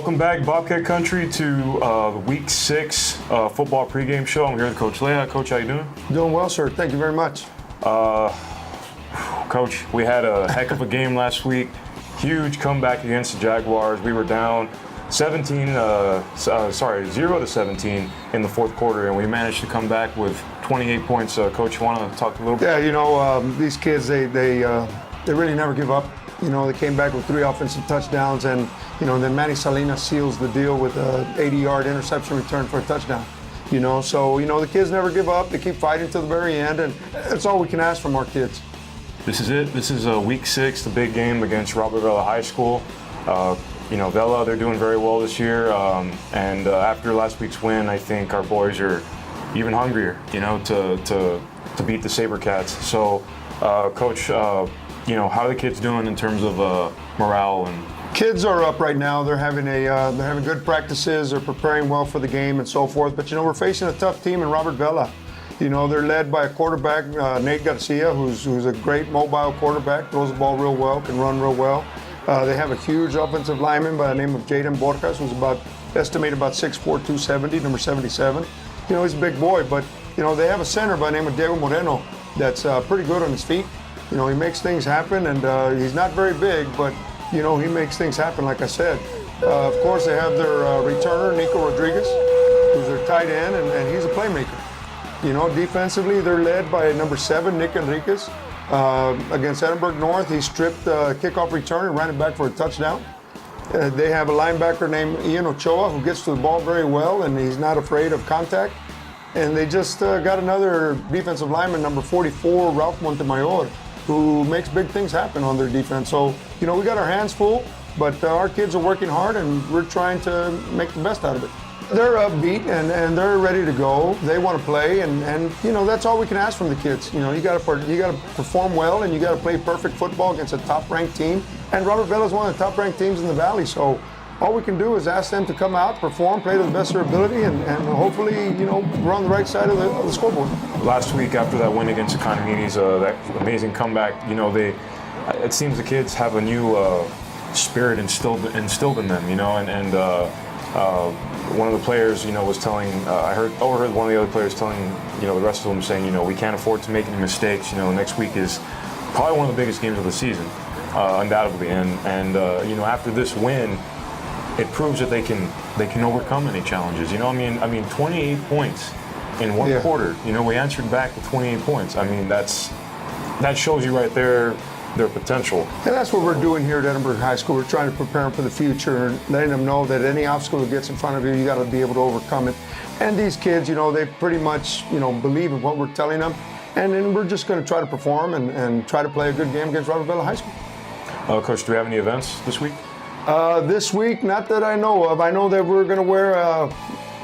Welcome back, Bobcat Country, to the Week 6 football pregame show. I'm here with Coach Leah. Coach, how you doing? Doing well, sir. Thank you very much. Coach, we had a heck of a game last week. Huge comeback against the Jaguars. We were down 0 to 17 in the fourth quarter, and we managed to come back with 28 points. Coach, you want to talk a little bit? Yeah, these kids, they really never give up. They came back with 3 offensive touchdowns, and then Manny Salinas seals the deal with an 80-yard interception return for a touchdown. So the kids never give up. They keep fighting to the very end, and that's all we can ask from our kids. This is it. This is Week 6, the big game against Vela High School. Vela, they're doing very well this year, and after last week's win, I think our boys are even hungrier, to beat the Sabercats. So, Coach, how are the kids doing in terms of morale and? Kids are up right now. They're having good practices. They're preparing well for the game and so forth. But we're facing a tough team in Vela. They're led by a quarterback, Nate Garcia, who's a great mobile quarterback, throws the ball real well, can run real well. They have a huge offensive lineman by the name of Jaden Borjas, who's estimated about 6'4", 270, number 77. He's a big boy, but they have a center by the name of Diego Moreno that's pretty good on his feet. He makes things happen, and he's not very big, but he makes things happen, like I said. Of course, they have their returner, Nico Rodriguez, who's their tight end, and he's a playmaker. Defensively, they're led by number 7, Nick Enriquez. Against Edinburgh North, he stripped kickoff return and ran it back for a touchdown. They have a linebacker named Ian Ochoa who gets to the ball very well, and he's not afraid of contact. And they just got another defensive lineman, number 44, Ralph Montemayor, who makes big things happen on their defense. So, we got our hands full, but our kids are working hard, and we're trying to make the best out of it. They're upbeat, and they're ready to go. They want to play, and that's all we can ask from the kids. You got to perform well, and you got to play perfect football against a top-ranked team. And Vela is one of the top-ranked teams in the Valley, so all we can do is ask them to come out, perform, play to the best of their ability, and hopefully, we're on the right side of the scoreboard. Last week, after that win against the Condominies, that amazing comeback, it seems the kids have a new spirit instilled in them, and one of the players, was telling, I overheard one of the other players telling, the rest of them saying, we can't afford to make any mistakes. Next week is probably one of the biggest games of the season, undoubtedly. And after this win, it proves that they can overcome any challenges. 28 points in one quarter. We answered back with 28 points. That shows you right there their potential. And that's what we're doing here at Edinburgh High School. We're trying to prepare them for the future and letting them know that any obstacle that gets in front of you, you got to be able to overcome it. And these kids, they pretty much, believe in what we're telling them. And then we're just going to try to perform and try to play a good game against Vela High School. Coach, do we have any events this week? This week, not that I know of. I know that we're going to wear,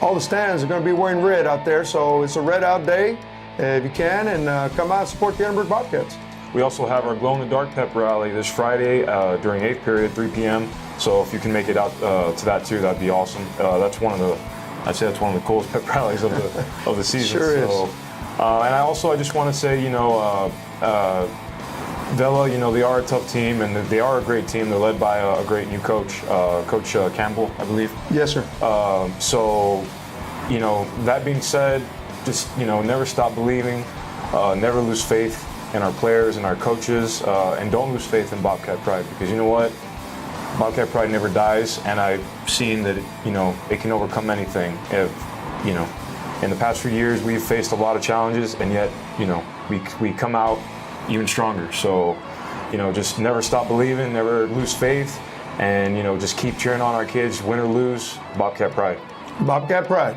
all the stands are going to be wearing red out there. So it's a red out day, if you can, and come out and support the Edinburgh Bobcats. We also have our glow-in-the-dark pep rally this Friday during 8th period, 3 p.m. So if you can make it out to that too, that'd be awesome. I'd say that's one of the coolest pep rallies of the season. Sure is. And I just want to say, Vela, they are a tough team, and they are a great team. They're led by a great new coach, Coach Campbell, I believe. Yes, sir. That being said, just never stop believing, never lose faith in our players and our coaches, and don't lose faith in Bobcat Pride, because you know what? Bobcat Pride never dies, and I've seen that it can overcome anything. If in the past few years we've faced a lot of challenges, and yet we come out even stronger. So just never stop believing, never lose faith, and just keep cheering on our kids, win or lose. Bobcat Pride. Bobcat Pride.